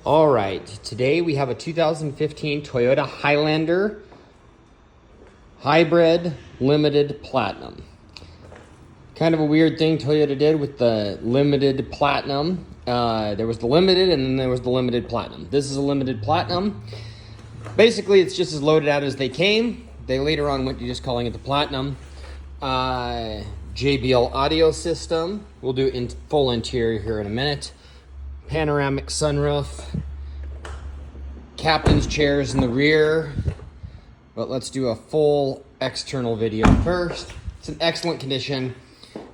All right, today we have a 2015 Toyota Highlander Hybrid Limited Platinum. Kind of a weird thing Toyota did with the Limited Platinum. There was the Limited and then there was the Limited Platinum. This is a Limited Platinum. Basically, it's just as loaded out as they came. They later on went to just calling it the Platinum. JBL audio system. We'll do full interior here in a minute. Panoramic sunroof, captain's chairs in the rear, but let's do a full external video first. It's in excellent condition.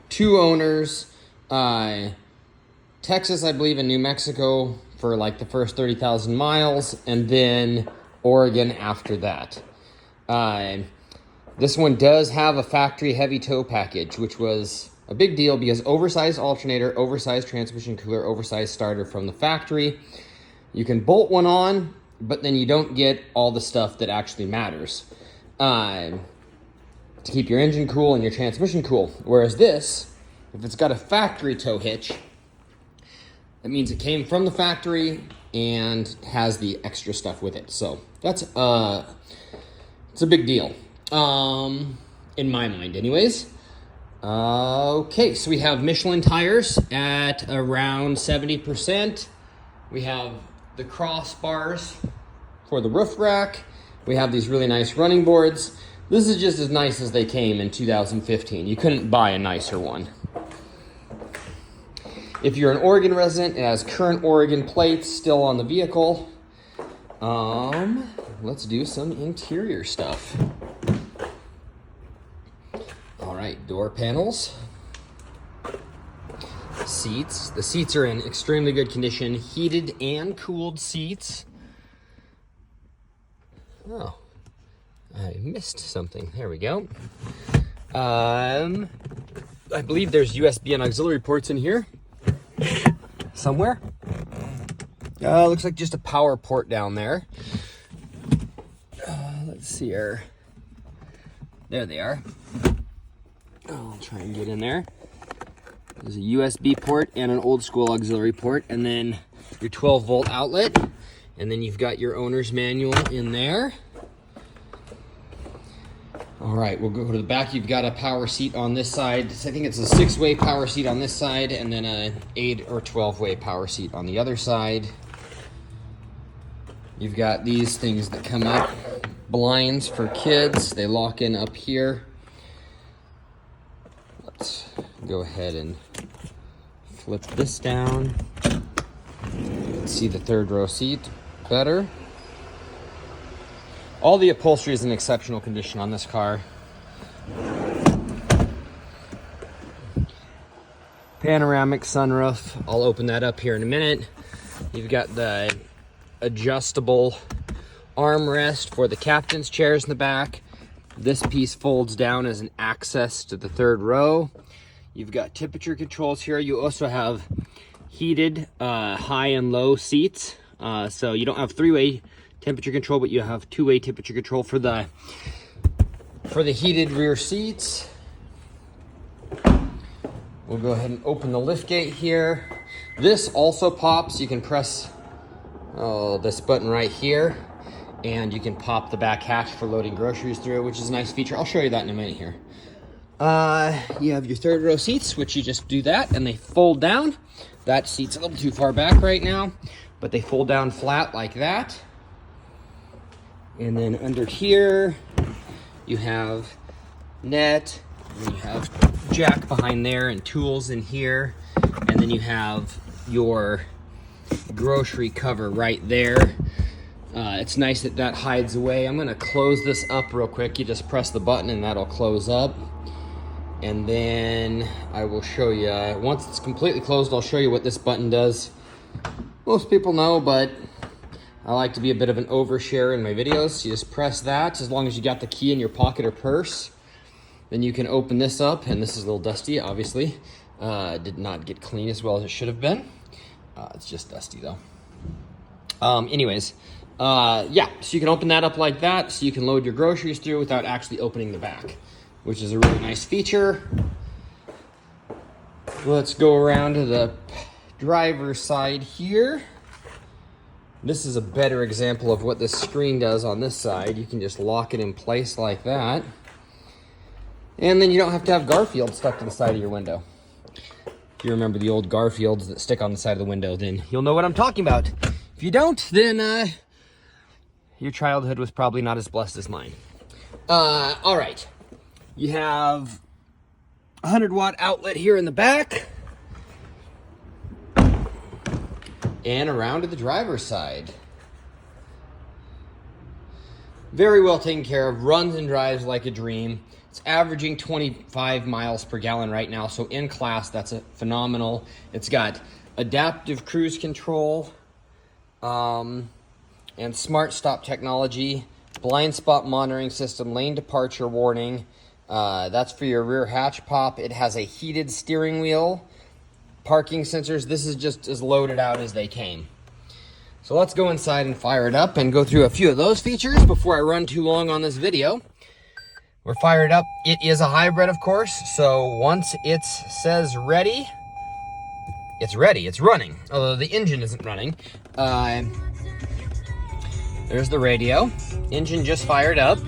2 owners, Texas, I believe, and New Mexico for like the first 30,000 miles, and then Oregon after that. This one does have a factory heavy tow package, which was a big deal because oversized alternator, oversized transmission cooler, oversized starter from the factory. You can bolt one on, but then you don't get all the stuff that actually matters to keep your engine cool and your transmission cool. Whereas this, if it's got a factory tow hitch, that means it came from the factory and has the extra stuff with it. So that's it's a big deal, in my mind anyways. Okay, so we have Michelin tires at around 70%. We have the crossbars for the roof rack. We have these really nice running boards. This is just as nice as they came in 2015. You couldn't buy a nicer one. If you're an Oregon resident, it has current Oregon plates still on the vehicle. Let's do some interior stuff. All right, door panels, seats. The seats are in extremely good condition, heated and cooled seats. Oh, I missed something. There we go. I believe there's USB and auxiliary ports in here somewhere. Looks like just a power port down there. Let's see here. There they are. I'll try and get in there. There's a USB port and an old school auxiliary port, and then your 12-volt outlet, and then you've got your owner's manual in there. All right, we'll go to the back. You've got a power seat on this side. I think it's a 6-way power seat on this side, and then an 8 or 12-way power seat on the other side. You've got these things that come up, blinds for kids. They lock in up here. Let's go ahead and flip this down. See the 3rd row seat better. All the upholstery is in exceptional condition on this car. Panoramic sunroof. I'll open that up here in a minute. You've got the adjustable armrest for the captain's chairs in the back. This piece folds down as an access to the 3rd row. You've got temperature controls here. You also have heated high and low seats. So you don't have 3-way temperature control, but you have 2-way temperature control for the heated rear seats. We'll go ahead and open the lift gate here. This also pops. You can press this button right here, and you can pop the back hatch for loading groceries through, which is a nice feature. I'll show you that in a minute here. You have your 3rd row seats, which you just do that, and they fold down. That seat's a little too far back right now, but they fold down flat like that. And then under here, you have net, and you have jack behind there and tools in here. And then you have your grocery cover right there. It's nice that that hides away. I'm gonna close this up real quick. You just press the button and that'll close up. And then I will show you, once it's completely closed, I'll show you what this button does. Most people know, but I like to be a bit of an overshare in my videos. You just press that, as long as you got the key in your pocket or purse. Then you can open this up, and this is a little dusty, obviously. Did not get clean as well as it should have been. It's just dusty though. Yeah, so you can open that up like that, so you can load your groceries through without actually opening the back, which is a really nice feature. Let's go around to the driver's side here. This is a better example of what this screen does on this side. You can just lock it in place like that. And then you don't have to have Garfield stuck to the side of your window. If you remember the old Garfields that stick on the side of the window, then you'll know what I'm talking about. If you don't, then your childhood was probably not as blessed as mine. All right. You have a 100-watt outlet here in the back. And around to the driver's side. Very well taken care of, runs and drives like a dream. It's averaging 25 miles per gallon right now, so in class, that's a phenomenal. It's got adaptive cruise control and smart stop technology, blind spot monitoring system, lane departure warning. That's for your rear hatch pop. It has a heated steering wheel. Parking sensors. This is just as loaded out as they came. So let's go inside and fire it up and go through a few of those features before I run too long on this video. We're fired up. It is a hybrid, of course, so once it says ready, it's ready. It's running, although the engine isn't running. There's the radio. Engine just fired up.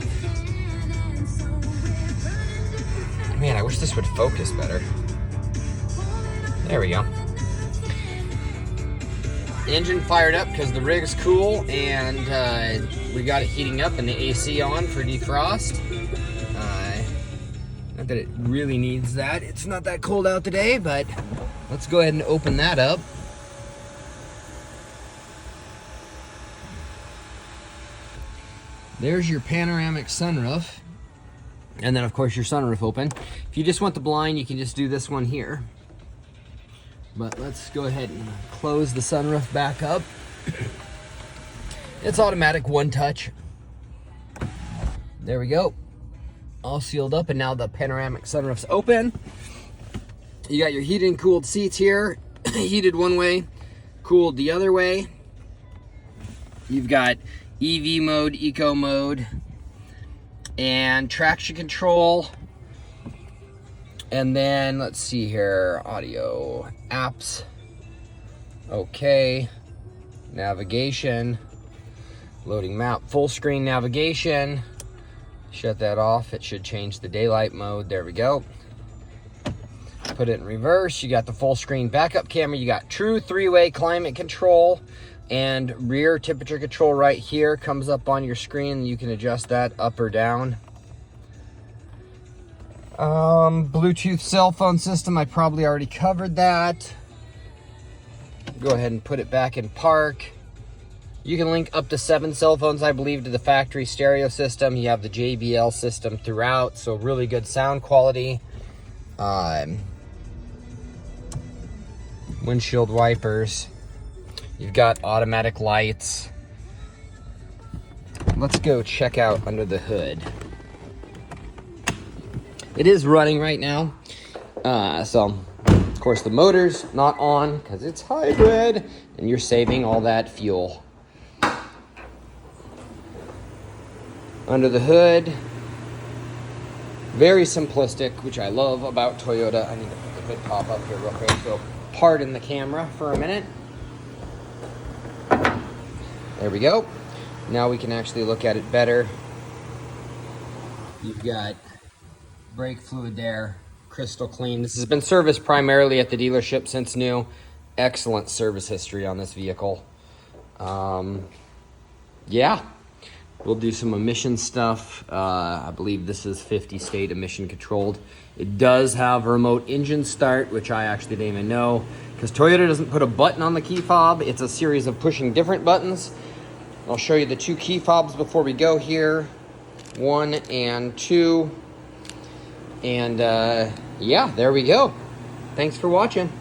Man, I wish this would focus better. There we go. Engine fired up because the rig's cool, and we got it heating up and the AC on for defrost. Not that it really needs that. It's not that cold out today, but let's go ahead and open that up. There's your panoramic sunroof. And then, of course, your sunroof open. If you just want the blind, you can just do this one here. But let's go ahead and close the sunroof back up. It's automatic, one touch. There we go. All sealed up, and now the panoramic sunroof's open. You got your heated and cooled seats here. Heated one way, cooled the other way. You've got EV mode, eco mode, and traction control. And then let's see here, audio, apps, okay, navigation, loading map, full screen navigation. Shut that off. It should change the daylight mode. There we go. Put it in reverse. You got the full screen backup camera. You got true 3-way climate control and rear temperature control right here. Comes up on your screen. You can adjust that up or down. Bluetooth cell phone system. I probably already covered that. Go ahead and put it back in park. You can link up to 7 cell phones, I believe, to the factory stereo system. You have the JBL system throughout, so really good sound quality. Windshield wipers. You've got automatic lights. Let's go check out under the hood. It is running right now. So, of course, the motor's not on because it's hybrid, and you're saving all that fuel. Under the hood, very simplistic, which I love about Toyota. I need to put the hood pop up here real quick, so pardon the camera for a minute. There we go. Now we can actually look at it better. You've got brake fluid there, crystal clean. This has been serviced primarily at the dealership since new. Excellent service history on this vehicle. Yeah. We'll do some emission stuff. I believe this is 50 state emission controlled. It does have a remote engine start, which I actually didn't even know, because Toyota doesn't put a button on the key fob. It's a series of pushing different buttons. I'll show you the 2 key fobs before we go here. 1 and 2. And yeah, there we go. Thanks for watching.